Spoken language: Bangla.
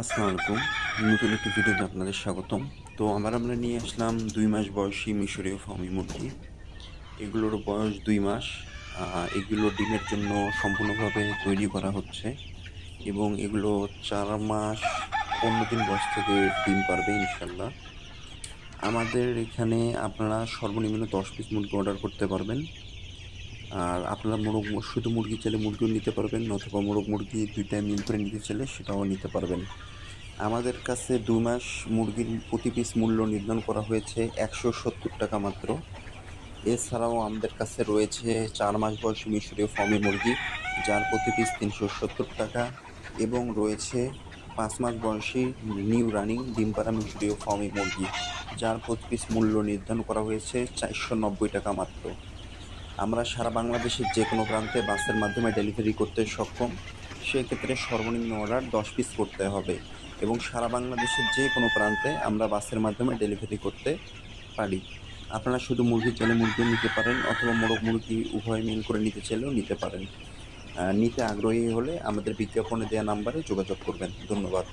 আসসালামু আলাইকুম। নতুন একটি ভিডিওতে আপনাদের স্বাগতম। তো আমরা নিয়ে আসলাম ২ মাস বয়সী মিশরীয় ফার্মি মুরগি। এগুলোর বয়স ২ মাস। এগুলো ডিমের জন্য সম্পূর্ণভাবে তৈরি করা হচ্ছে এবং এগুলো ৪ মাস ১৫ দিন বয়স থেকে ডিম পারবে ইনশাআল্লাহ। আমাদের এখানে আপনারা সর্বনিম্ন ১০ পিস মুরগি অর্ডার করতে পারবেন। আর আপনারা শুধু মুরগি চাইলে মুরগিও নিতে পারবেন, অথবা মোরগ মুরগি ২ টায় মিল করে নিতে চাইলে সেটাও নিতে পারবেন। আমাদের কাছে ২ মাস মুরগির প্রতি পিস মূল্য নির্ধারণ করা হয়েছে ১৭০ টাকা মাত্র। এছাড়াও আমাদের কাছে রয়েছে ৪ মাস বয়সী মিশরীয় ফার্মি মুরগি, যার প্রতি পিস ৩৭০ টাকা, এবং রয়েছে ৫ মাস বয়সী নিউ রানিং ডিম পাড়া মিশরীয় ফার্মি মুরগি, যার প্রতি পিস মূল্য নির্ধারণ করা হয়েছে ৪৯০ টাকা মাত্র। আমরা সারা বাংলাদেশের যে কোনো প্রান্তে বাসের মাধ্যমে ডেলিভারি করতে সক্ষম। সেক্ষেত্রে সর্বনিম্ন অর্ডার ১০ পিস করতে হবে এবং সারা বাংলাদেশের যে কোনো প্রান্তে আমরা বাসের মাধ্যমে ডেলিভারি করতে পারি। আপনারা শুধু মুরগি চাইলে মুরগিও নিতে পারেন, অথবা মোরগ মুরগি উভয় মিল করে নিতে চাইলেও নিতে পারেন। নিতে আগ্রহী হলে আমাদের বিজ্ঞাপনে দেওয়া নাম্বারে যোগাযোগ করবেন। ধন্যবাদ।